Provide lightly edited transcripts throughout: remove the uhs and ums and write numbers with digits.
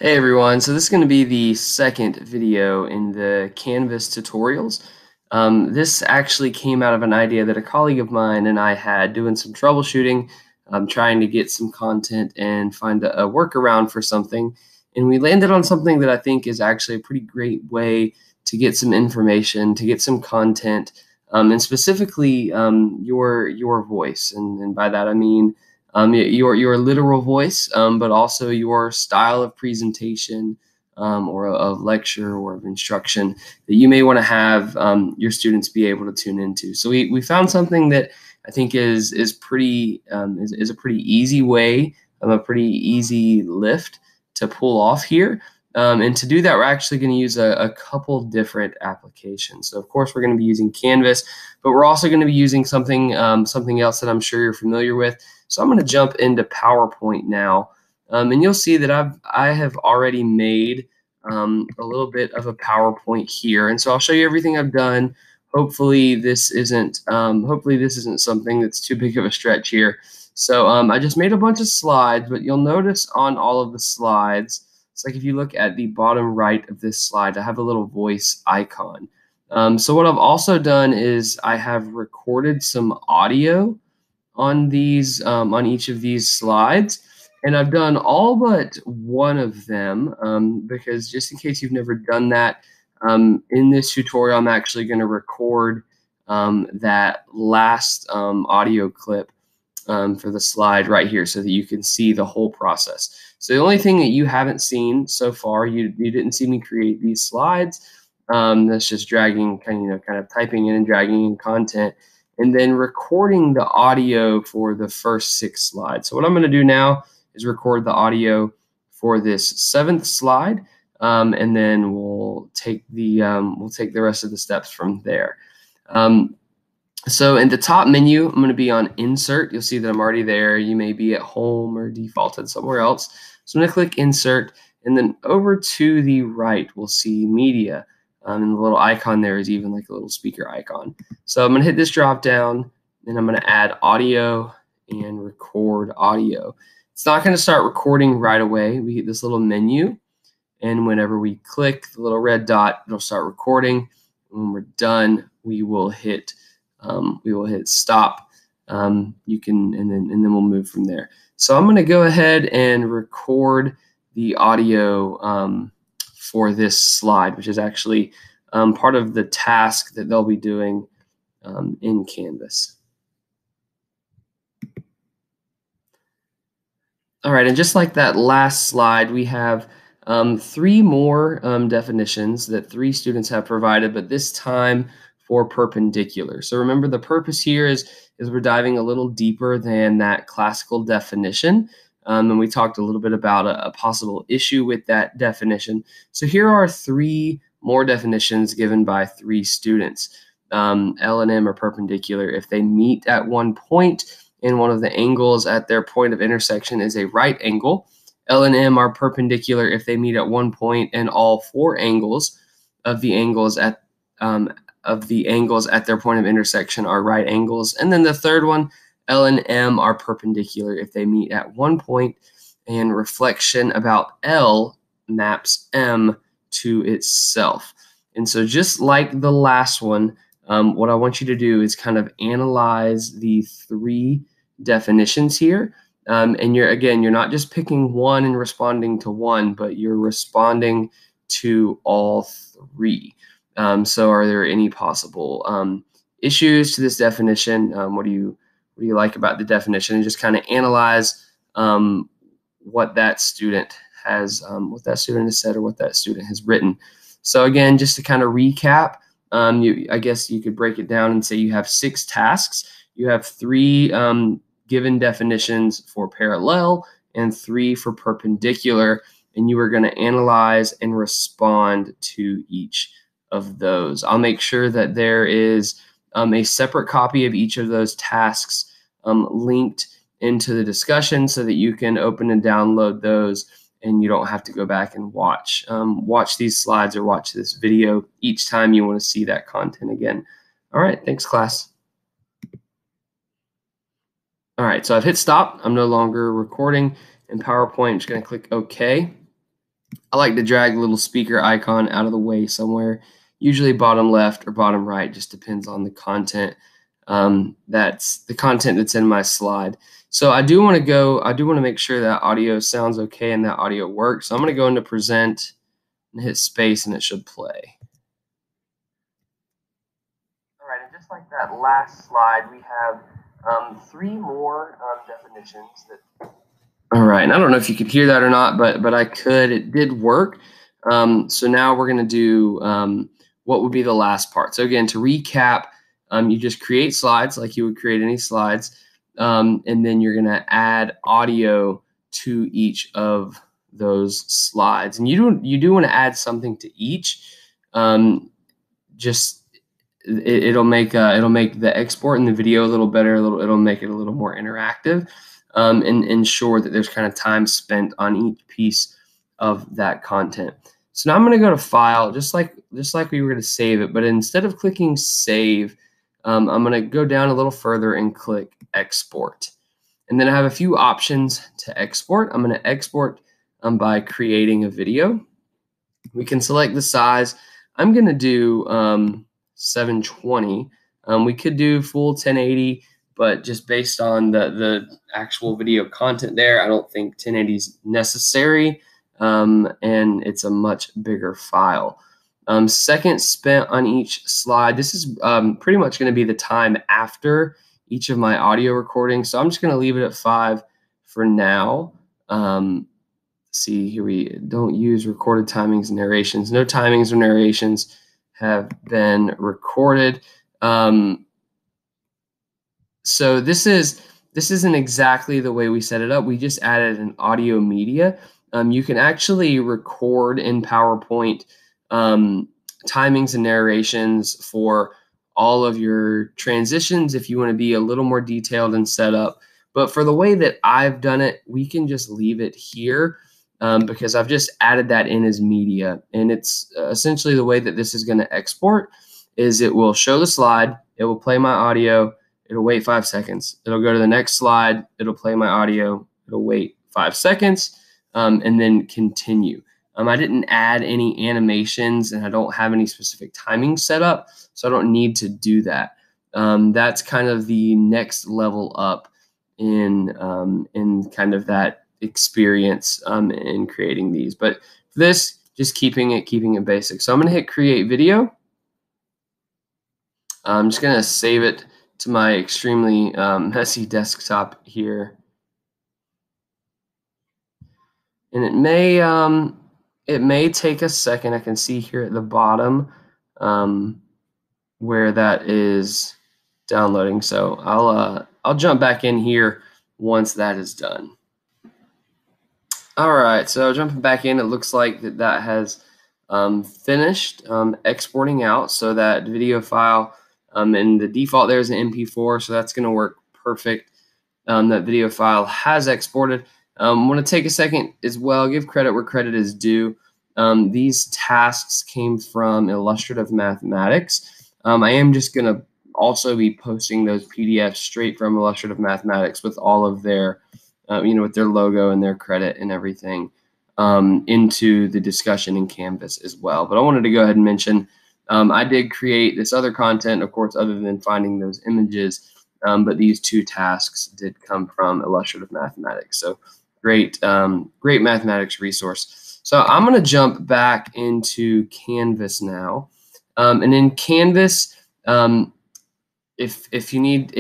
Hey everyone, so this is going to be the second video in the Canvas tutorials. This actually came out of an idea that a colleague of mine and I had doing some troubleshooting, trying to get some content and find a workaround for something. And we landed on something that I think is actually a pretty great way to get some information, to get some content, and specifically your voice. And by that I mean your literal voice, but also your style of presentation or of lecture or of instruction that you may want to have your students be able to tune into. So we found something that I think is pretty is a pretty easy way, a pretty easy lift to pull off here. And to do that, we're actually going to use a couple different applications. So of course, we're going to be using Canvas, but we're also going to be using something else that I'm sure you're familiar with. So I'm going to jump into PowerPoint now, and you'll see that I have already made a little bit of a PowerPoint here, and so I'll show you everything I've done. Hopefully this isn't something that's too big of a stretch here. So I just made a bunch of slides, but you'll notice on all of the slides, it's like if you look at the bottom right of this slide, I have a little voice icon. So what I've also done is I have recorded some audio on these on each of these slides, and I've done all but one of them because just in case you've never done that, in this tutorial I'm actually going to record that last audio clip for the slide right here so that you can see the whole process. So the only thing that you haven't seen so far, you didn't see me create these slides. That's just dragging, kind of typing in and dragging in content, and then recording the audio for the first 6 slides. So what I'm going to do now is record the audio for this 7th slide, and then we'll take the rest of the steps from there. So in the top menu, I'm going to be on Insert. You'll see that I'm already there. You may be at Home or defaulted somewhere else. So I'm going to click Insert, and then over to the right, we'll see Media. And the little icon there is even like a little speaker icon. So I'm going to hit this drop down, and I'm going to add audio and record audio. It's not going to start recording right away. We hit this little menu, and whenever we click the little red dot, it'll start recording. When we're done, we will hit stop. You can, and then we'll move from there. So I'm going to go ahead and record the audio for this slide, which is actually part of the task that they'll be doing in Canvas. All right, and just like that last slide, we have 3 more definitions that 3 students have provided, but this time for perpendicular. So remember, the purpose here is we're diving a little deeper than that classical definition. And we talked a little bit about a possible issue with that definition. So here are 3 more definitions given by 3 students. L and M are perpendicular if they meet at one point, and one of the angles at their point of intersection is a right angle. L and M are perpendicular if they meet at one point, and all 4 angles of the angles at their point of intersection are right angles. And then the third one, L and M are perpendicular if they meet at one point, and reflection about L maps M to itself. And so just like the last one, what I want you to do is kind of analyze the 3 definitions here. And you're not just picking one and responding to one, but you're responding to all 3. So are there any possible issues to this definition? What do you like about the definition? And just kind of analyze what that student has said or what that student has written. So again, just to kind of recap, I guess you could break it down and say you have 6 tasks. You have 3 given definitions for parallel and 3 for perpendicular, and you are going to analyze and respond to each of those. I'll make sure that there is a separate copy of each of those tasks linked into the discussion so that you can open and download those, and you don't have to go back and watch these slides or watch this video each time you want to see that content again. All right, thanks, class. All right, so I've hit stop. I'm no longer recording in PowerPoint. I'm just going to click OK. I like to drag the little speaker icon out of the way somewhere, usually bottom left or bottom right, just depends on the content. That's the content that's in my slide. So I do want to make sure that audio sounds okay and that audio works. So I'm going to go into present and hit space and it should play. All right, and just like that last slide, we have three more definitions that. All right, and I don't know if you could hear that or not, but I could. It did work. So now we're going to do what would be the last part. So again, to recap, you just create slides like you would create any slides, and then you're going to add audio to each of those slides. And you do want to add something to each. Just it'll make the export and the video a little better. It'll make it a little more interactive, and ensure that there's kind of time spent on each piece of that content. So now I'm going to go to File, just like we were going to save it, but instead of clicking Save, I'm going to go down a little further and click Export. And then I have a few options to export. I'm going to export by creating a video. We can select the size. I'm going to do 720. We could do full 1080, but just based on the actual video content there, I don't think 1080 is necessary, and it's a much bigger file. Seconds spent on each slide. This is pretty much going to be the time after each of my audio recordings, so I'm just going to leave it at 5 for now. See here, we don't use recorded timings and narrations. No timings or narrations have been recorded. So this isn't exactly the way we set it up. We just added an audio media. You can actually record in PowerPoint timings and narrations for all of your transitions if you want to be a little more detailed and set up. But for the way that I've done it, we can just leave it here. Because I've just added that in as media. And it's essentially the way that this is going to export is it will show the slide, it will play my audio, it'll wait 5 seconds. It'll go to the next slide, it'll play my audio, it'll wait 5 seconds, and then continue. I didn't add any animations and I don't have any specific timing set up, so I don't need to do that. That's kind of the next level up in kind of that experience in creating these. But for this, just keeping it basic. So I'm going to hit create video. I'm just going to save it to my extremely messy desktop here. And it may take a second. I can see here at the bottom where that is downloading. So I'll jump back in here once that is done. All right, so jumping back in, it looks like that has finished exporting out. So that video file, and the default there is an MP4, so that's going to work perfect. That video file has exported. I want to take a second as well, give credit where credit is due. These tasks came from Illustrative Mathematics. I am just going to also be posting those PDFs straight from Illustrative Mathematics with all of their with their logo and their credit and everything into the discussion in Canvas as well. But I wanted to go ahead and mention I did create this other content, of course, other than finding those images, but these two tasks did come from Illustrative Mathematics. So great mathematics resource. So I'm going to jump back into Canvas now. And in Canvas, if you need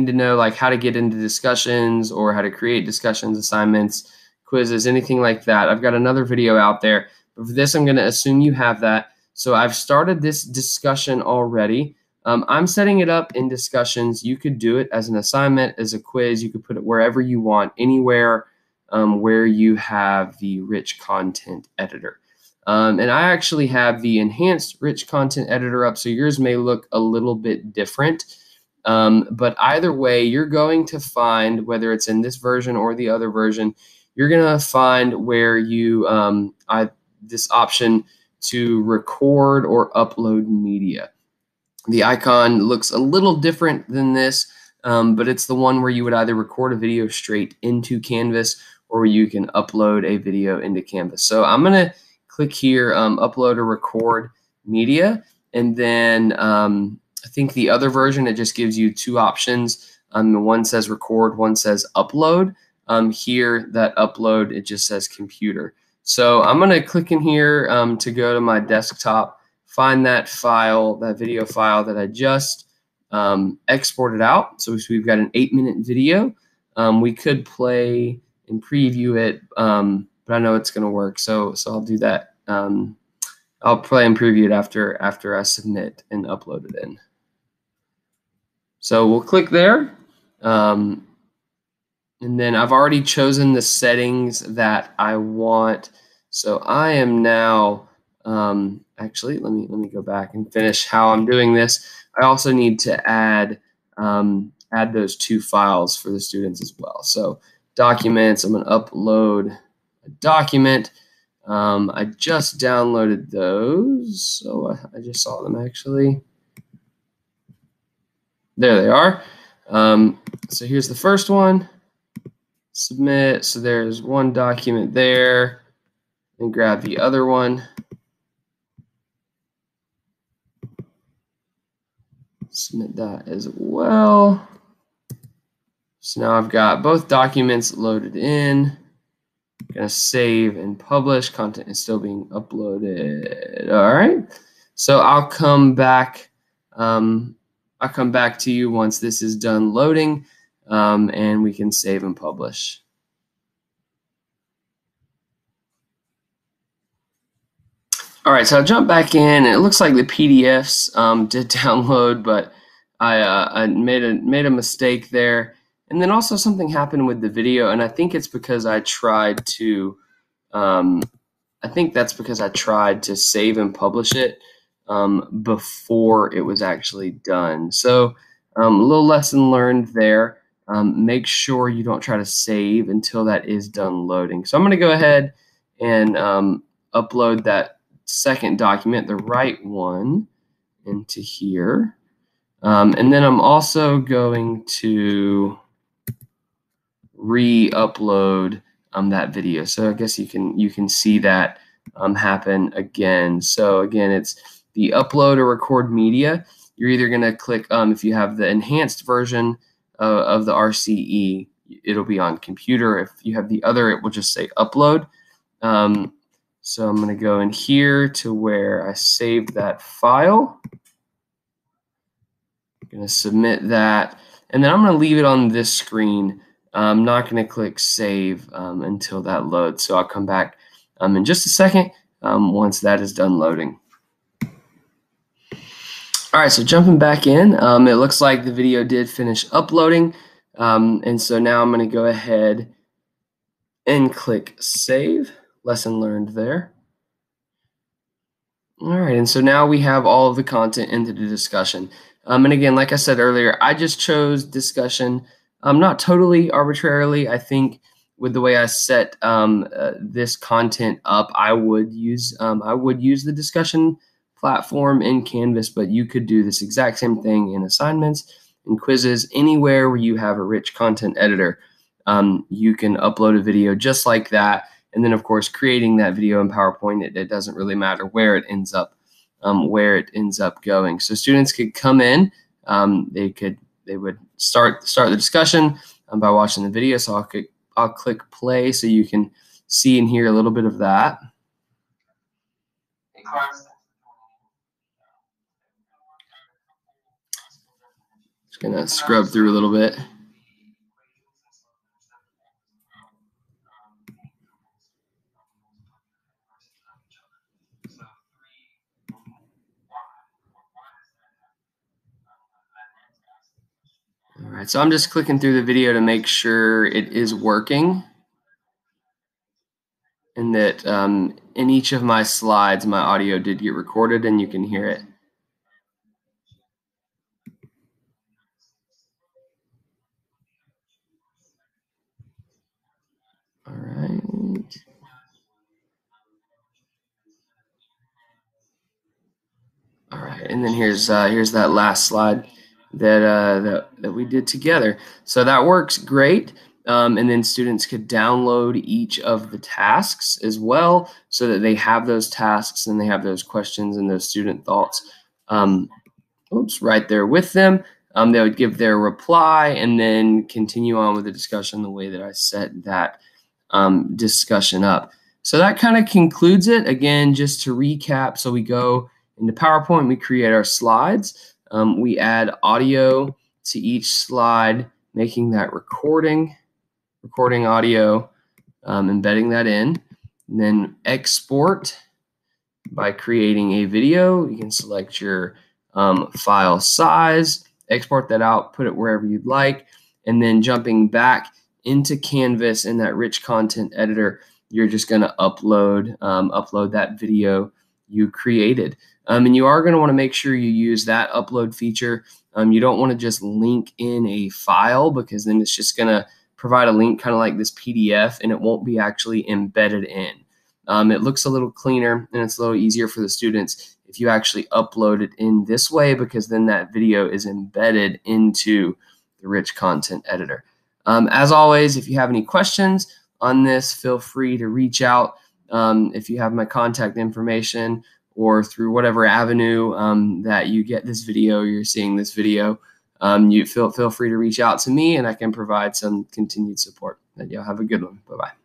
to know like how to get into discussions or how to create discussions, assignments, quizzes, anything like that, I've got another video out there. But for this, I'm going to assume you have that. So I've started this discussion already. I'm setting it up in discussions. You could do it as an assignment, as a quiz. You could put it wherever you want, anywhere where you have the rich content editor. And I actually have the enhanced rich content editor up, so yours may look a little bit different. But either way, you're going to find, whether it's in this version or the other version, you're going to find where you this option to record or upload media. The icon looks a little different than this, but it's the one where you would either record a video straight into Canvas or you can upload a video into Canvas. So I'm going to click here, upload or record media, and then I think the other version, it just gives you two options. One says record, one says upload. Here, that upload, it just says computer. So I'm going to click in here to go to my desktop, find that file, that video file that I just exported out. So we've got an 8-minute video. We could play and preview it, but I know it's going to work. So I'll do that. I'll play and preview it after I submit and upload it in. So we'll click there. And then I've already chosen the settings that I want. So I am now, actually, let me go back and finish how I'm doing this. I also need to add those two files for the students as well. So documents, I'm going to upload a document. I just downloaded those, so I just saw them actually. There they are. So here's the first one. Submit. So there's one document there. And grab the other one. Submit that as well. So now I've got both documents loaded in. I'm going to save and publish. Content is still being uploaded. All right. So I'll come back. I'll come back to you once this is done loading, and we can save and publish. All right, so I'll jump back in, and it looks like the PDFs did download, but I made a mistake there. And then also something happened with the video, and I think it's because I tried to save and publish it before it was actually done. So a little lesson learned there. Make sure you don't try to save until that is done loading. So I'm going to go ahead and upload that second document, the right one, into here. And then I'm also going to re-upload that video. So I guess you can see that happen again. So again, it's the upload or record media. You're either going to click, if you have the enhanced version of the RCE, it'll be on computer. If you have the other, it will just say upload. So I'm going to go in here to where I saved that file. I'm going to submit that, and then I'm going to leave it on this screen. I'm not going to click save until that loads. So I'll come back in just a second once that is done loading. All right, so jumping back in, it looks like the video did finish uploading. And so now I'm going to go ahead and click save. Lesson learned there. All right, and so now we have all of the content into the discussion. And again, like I said earlier, I just chose discussion, not totally arbitrarily. I think with the way I set this content up, I would use the discussion platform in Canvas, but you could do this exact same thing in assignments and quizzes. Anywhere where you have a rich content editor, you can upload a video just like that. And then, of course, creating that video in PowerPoint, it doesn't really matter where it ends up going. So students could come in, they would start the discussion by watching the video. So I'll click play so you can see and hear a little bit of that. Just gonna scrub through a little bit. All right, so I'm just clicking through the video to make sure it is working, and that in each of my slides, my audio did get recorded and you can hear it. All right. All right, and then here's that last slide that we did together. So that works great. And then students could download each of the tasks as well so that they have those tasks and they have those questions and those student thoughts right there with them. They would give their reply and then continue on with the discussion the way that I set that discussion up. So that kind of concludes it. Again, just to recap, so we go into PowerPoint, we create our slides. We add audio to each slide, making that recording audio, embedding that in, and then export by creating a video. You can select your file size, export that out, put it wherever you'd like, and then jumping back into Canvas in that rich content editor, you're just going to upload that video you created. And you are going to want to make sure you use that upload feature. You don't want to just link in a file, because then it's just going to provide a link kind of like this PDF, and it won't be actually embedded in. It looks a little cleaner and it's a little easier for the students if you actually upload it in this way, because then that video is embedded into the rich content editor. As always, if you have any questions on this, feel free to reach out. If you have my contact information, or through whatever avenue that you get this video, you're seeing this video, you feel free to reach out to me and I can provide some continued support. Y'all have a good one. Bye-bye.